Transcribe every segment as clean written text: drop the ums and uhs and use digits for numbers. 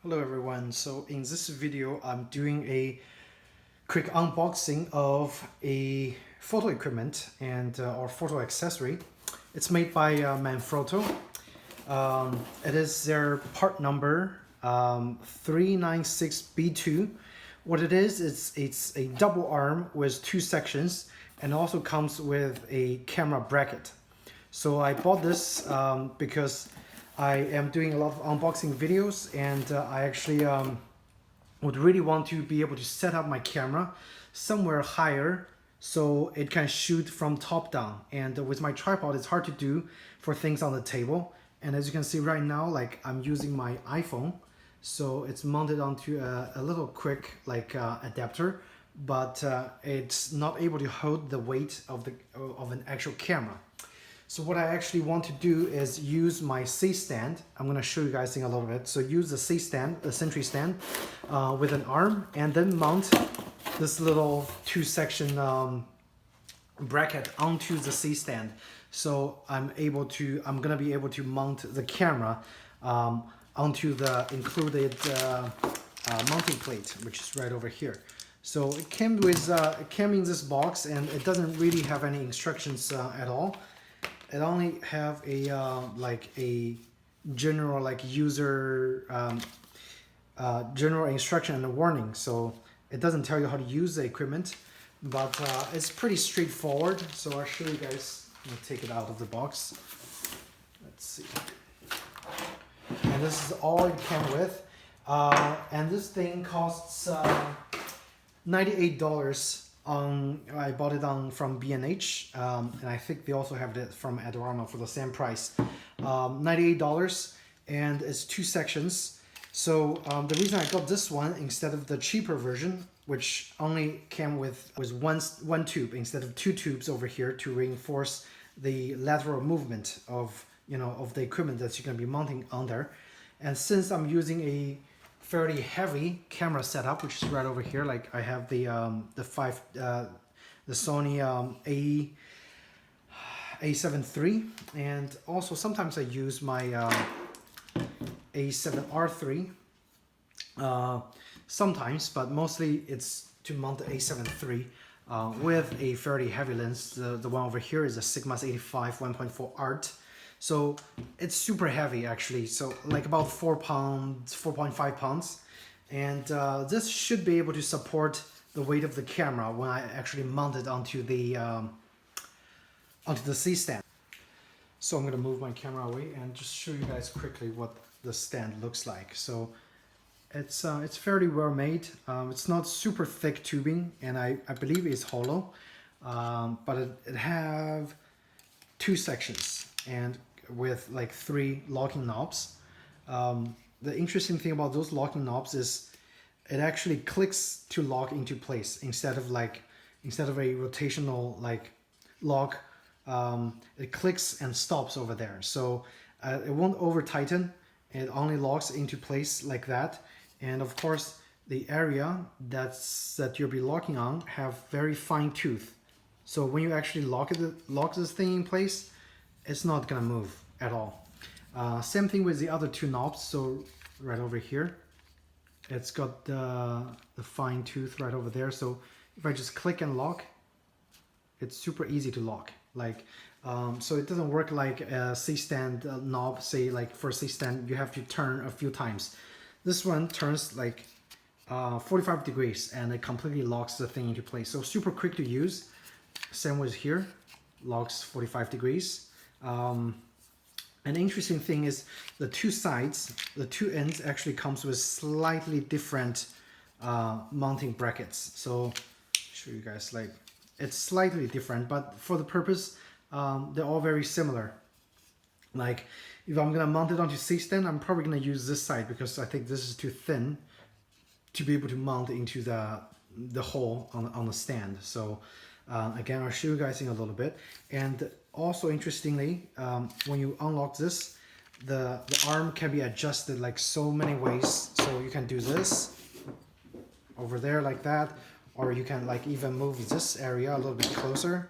Hello everyone, so in this video I'm doing a quick unboxing of a photo equipment and or photo accessory. It's made by Manfrotto. It is their part number 396B-2. What it is, it's a double arm with two sections and also comes with a camera bracket. So I bought this because I am doing a lot of unboxing videos, and I actually would really want to be able to set up my camera somewhere higher so it can shoot from top down. And with my tripod, it's hard to do for things on the table. And as you can see right now, like I'm using my iPhone, so it's mounted onto a little quick adapter, but it's not able to hold the weight of an actual camera. So what I actually want to do is use my C stand. I'm going to show you guys in a little bit. So use the C stand, the Sentry stand, with an arm, and then mount this little two-section bracket onto the C stand. So I'm going to be able to mount the camera onto the included mounting plate, which is right over here. So it came in this box, and it doesn't really have any instructions at all. It only have a general user general instruction and a warning, so it doesn't tell you how to use the equipment, but it's pretty straightforward. So I'll show you guys. I'm gonna take it out of the box. Let's see. And this is all it came with, and this thing costs $98. I bought it from B&H, and I think they also have it from Adorama for the same price. $98, and it's two sections. So the reason I got this one instead of the cheaper version, which only came with one tube instead of two tubes over here to reinforce the lateral movement of the equipment that you're going to be mounting on there. And since I'm using a fairly heavy camera setup, which is right over here, like I have the Sony A7 III, and also sometimes I use my A7R3 sometimes, but mostly it's to mount the A7 III with a fairly heavy lens. The one over here is a Sigma 85 1.4 Art. So it's super heavy actually, so like about 4 pounds, 4.5 pounds. And this should be able to support the weight of the camera when I actually mount it onto the C stand. So I'm going to move my camera away and just show you guys quickly what the stand looks like. So it's fairly well made. It's not super thick tubing, and I believe it's hollow, but it have two sections and with like 3 locking knobs. The interesting thing about those locking knobs is it actually clicks to lock into place instead of a rotational lock. It clicks and stops over there, so it won't over tighten. It only locks into place like that. And of course the area that you'll be locking on have very fine tooth, so when you actually lock this thing in place, it's not gonna move at all. Same thing with the other two knobs. So right over here, it's got the fine tooth right over there. So if I just click and lock, it's super easy to lock. So it doesn't work like a C-stand knob. Say like for C-stand, you have to turn a few times. This one turns 45 degrees and it completely locks the thing into place. So super quick to use. Same with here, locks 45 degrees. An interesting thing is the two sides, the two ends actually comes with slightly different mounting brackets. So show you guys, it's slightly different, but for the purpose, they're all very similar. Like if I'm gonna mount it onto C-stand, I'm probably gonna use this side because I think this is too thin to be able to mount into the hole on the stand. So again, I'll show you guys in a little bit. And also interestingly, when you unlock this, the arm can be adjusted like so many ways. So you can do this over there like that, or you can even move this area a little bit closer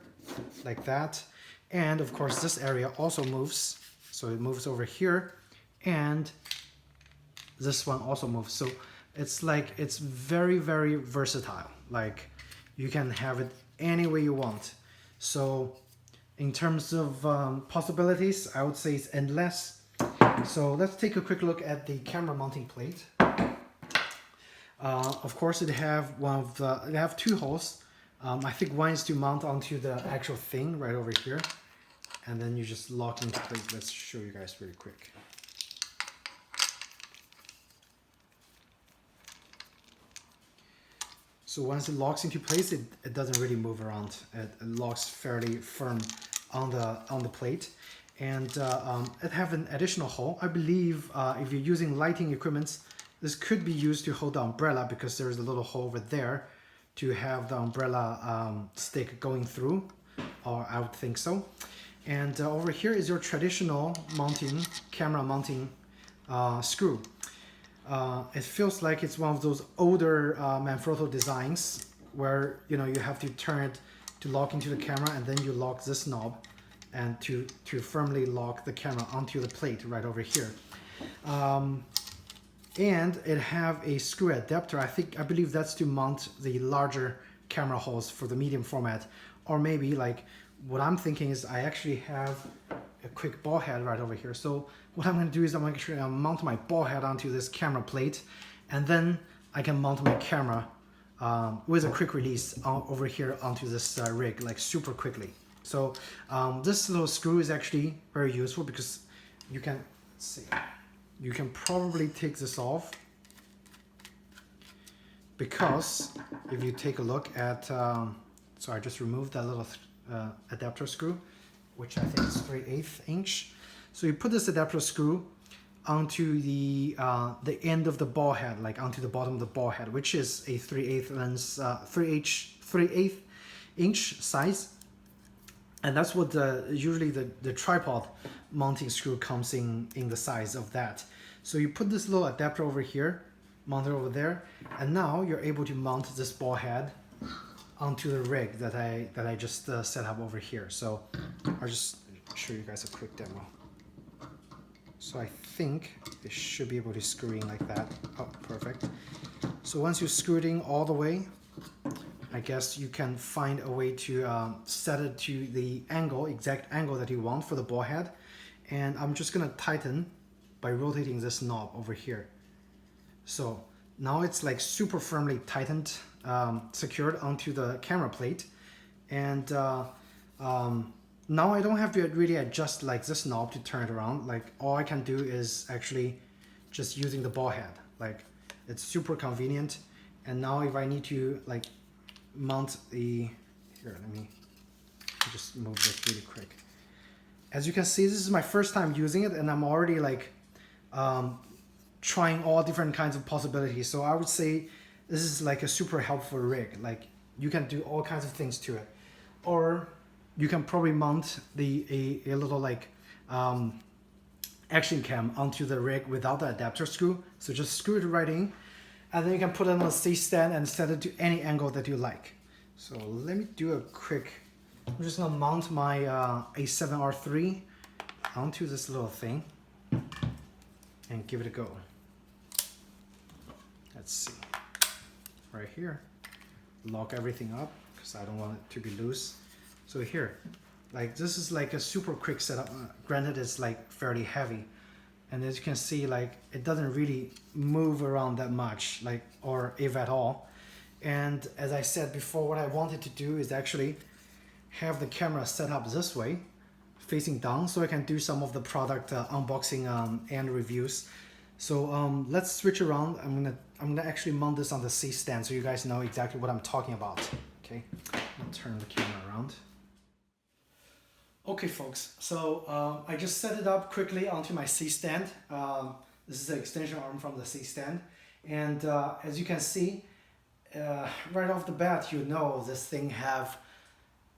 like that. And of course this area also moves, so it moves over here, and this one also moves. So it's like, it's very, very versatile. Like you can have it any way you want. So in terms of possibilities, I would say it's endless. So let's take a quick look at the camera mounting plate. Of course, it have two holes. I think one is to mount onto the actual thing right over here, and then you just lock into place. Let's show you guys really quick. So once it locks into place, it doesn't really move around. It locks fairly firm on the plate, and it have an additional hole. I believe if you're using lighting equipment, this could be used to hold the umbrella, because there's a little hole over there to have the umbrella stick going through, or I would think so. And over here is your traditional camera mounting screw. It feels like it's one of those older Manfrotto designs where you have to turn it to lock into the camera, and then you lock this knob and to firmly lock the camera onto the plate right over here. And it have a screw adapter. I believe that's to mount the larger camera holes for the medium format. Or maybe like what I'm thinking is I actually have a quick ball head right over here. So what I'm going to do is I'm going to mount my ball head onto this camera plate, and then I can mount my camera with a quick release over here onto this rig, like super quickly. So this little screw is actually very useful, because you can, let's see, you can probably take this off, because if you take a look at, so I just removed that little adapter screw, which I think is 3/8 inch. So you put this adapter screw onto the end of the ball head, like onto the bottom of the ball head, which is a 3/8 inch size. And that's what usually the tripod mounting screw comes in the size of that. So you put this little adapter over here, mount it over there, and now you're able to mount this ball head onto the rig that I just set up over here. So I'll just show you guys a quick demo. So I think it should be able to screw in like that. Oh, perfect. So once you screw it in all the way, I guess you can find a way to set it to the exact angle that you want for the ball head. And I'm just gonna tighten by rotating this knob over here. So now it's like super firmly tightened, secured onto the camera plate. And now I don't have to really adjust like this knob to turn it around. Like all I can do is actually just using the ball head. Like it's super convenient. And now if I need to like mount the, here, let me just move this really quick. As you can see, this is my first time using it, and I'm already like trying all different kinds of possibilities. So I would say this is like a super helpful rig. Like you can do all kinds of things to it. Or you can probably mount a little like action cam onto the rig without the adapter screw. So just screw it right in, and then you can put it on a C-stand and set it to any angle that you like. So let me do a quick, I'm just gonna mount my A7R3 onto this little thing and give it a go. Let's see, right here, lock everything up because I don't want it to be loose. So here, like this is like a super quick setup. Granted, it's like fairly heavy, and as you can see, like it doesn't really move around that much, like, or if at all. And as I said before, what I wanted to do is actually have the camera set up this way, facing down, so I can do some of the product unboxing and reviews. So let's switch around. I'm gonna actually mount this on the C-stand so you guys know exactly what I'm talking about. Okay, I'll turn the camera around. Okay folks, so I just set it up quickly onto my C-stand. This is the extension arm from the C-stand, and as you can see, right off the bat, you know this thing have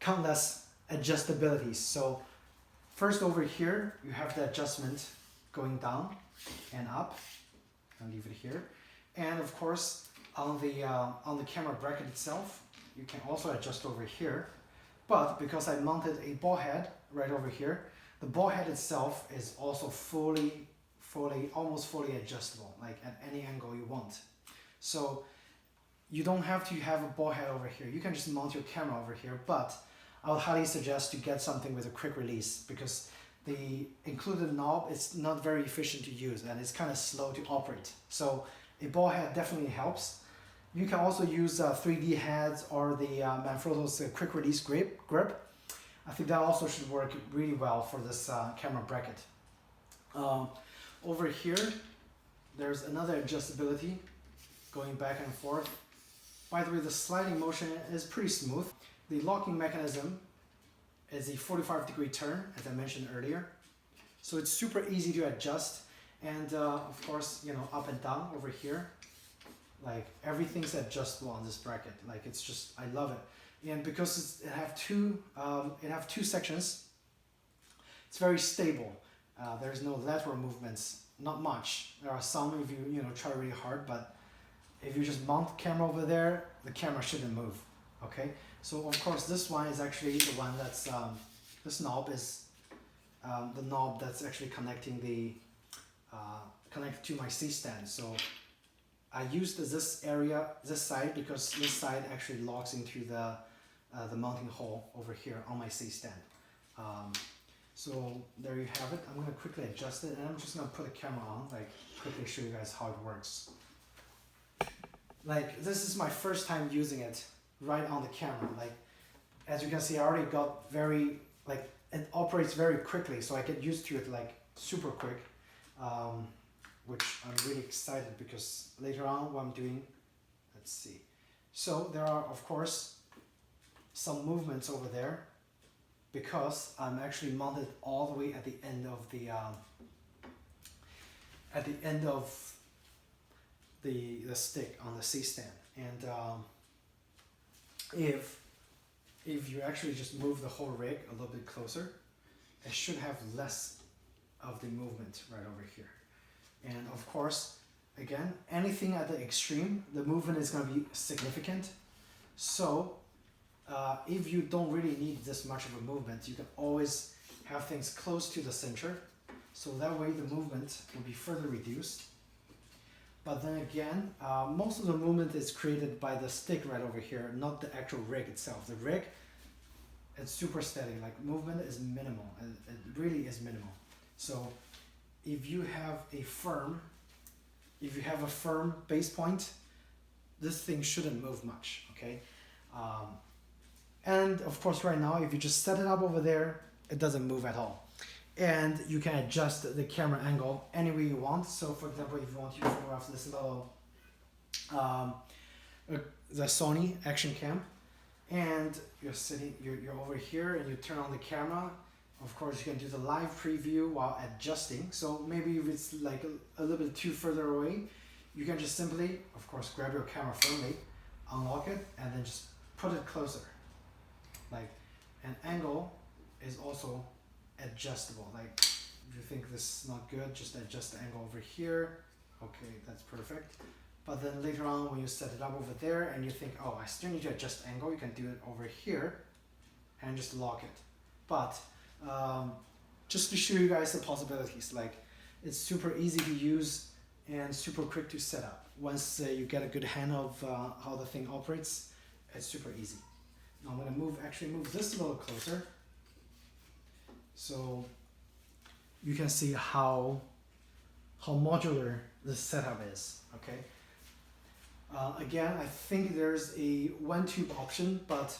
countless adjustabilities. So first over here, you have the adjustment going down and up. I'll leave it here. And of course, on the camera bracket itself, you can also adjust over here. But because I mounted a ball head right over here, the ball head itself is also fully almost fully adjustable, like at any angle you want. So you don't have to have a ball head over here. You can just mount your camera over here, but I would highly suggest to get something with a quick release, because the included knob is not very efficient to use and it's kind of slow to operate. So a ball head definitely helps. You can also use 3D heads or the Manfrotto's quick release grip. I think that also should work really well for this camera bracket. Over here, there's another adjustability going back and forth. By the way, the sliding motion is pretty smooth. The locking mechanism is a 45-degree turn, as I mentioned earlier. So it's super easy to adjust. And of course, you know, up and down over here. Like everything's adjustable on this bracket. Like it's just, I love it. And because it have two sections, it's very stable. There's no lateral movements, not much. There are some if you try really hard, but if you just mount the camera over there, the camera shouldn't move. Okay. So of course this one is actually the one that's this knob is the knob that's actually connecting the connected to my C stand. So I used this side because this side actually locks into the mounting hole over here on my C stand. So there you have it. I'm going to quickly adjust it, and I'm just going to put the camera on, like quickly show you guys how it works. Like this is my first time using it right on the camera. Like as you can see, I already got very, like it operates very quickly, so I get used to it like super quick. Which I'm really excited because later on what I'm doing, let's see. So there are of course some movements over there because I'm actually mounted all the way at the end of the stick on the C stand. And if you actually just move the whole rig a little bit closer, it should have less of the movement right over here. And of course, again, anything at the extreme, the movement is going to be significant. So if you don't really need this much of a movement, you can always have things close to the center. So that way the movement will be further reduced. But then again, most of the movement is created by the stick right over here, not the actual rig itself. The rig, it's super steady, like movement is minimal. It really is minimal. So if you have a firm base point, this thing shouldn't move much, okay? And of course right now, if you just set it up over there, it doesn't move at all. And you can adjust the camera angle any way you want. So for example, if you want to photograph this little, the Sony action cam, and you're over here and you turn on the camera, of course you can do the live preview while adjusting. So maybe if it's like a little bit too further away, you can just simply, of course, grab your camera firmly, unlock it, and then just put it closer. Like an angle is also adjustable. Like if you think this is not good, just adjust the angle over here. Okay, that's perfect. But then later on when you set it up over there and you think, oh, I still need to adjust angle, you can do it over here and just lock it. But just to show you guys the possibilities, like it's super easy to use and super quick to set up. Once you get a good hand of how the thing operates, it's super easy. Now I'm going to move this a little closer, so you can see how modular this setup is. Okay. Again, I think there's a one tube option, but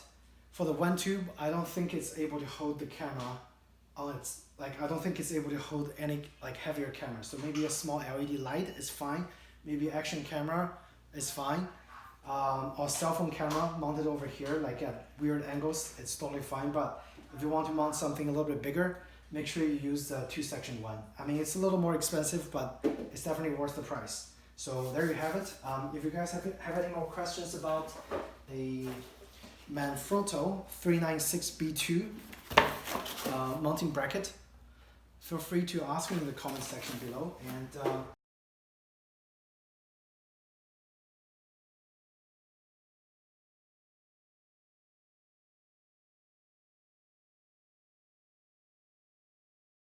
for the one tube, I don't think it's able to hold the camera on its, like I don't think it's able to hold any like heavier camera. So maybe a small LED light is fine. Maybe action camera is fine. Or cell phone camera mounted over here, like at weird angles, it's totally fine. But if you want to mount something a little bit bigger, make sure you use the 2-section one. I mean, it's a little more expensive, but it's definitely worth the price. So there you have it. If you guys have any more questions about the Manfrotto 396B-2 mounting bracket, feel free to ask me in the comment section below. And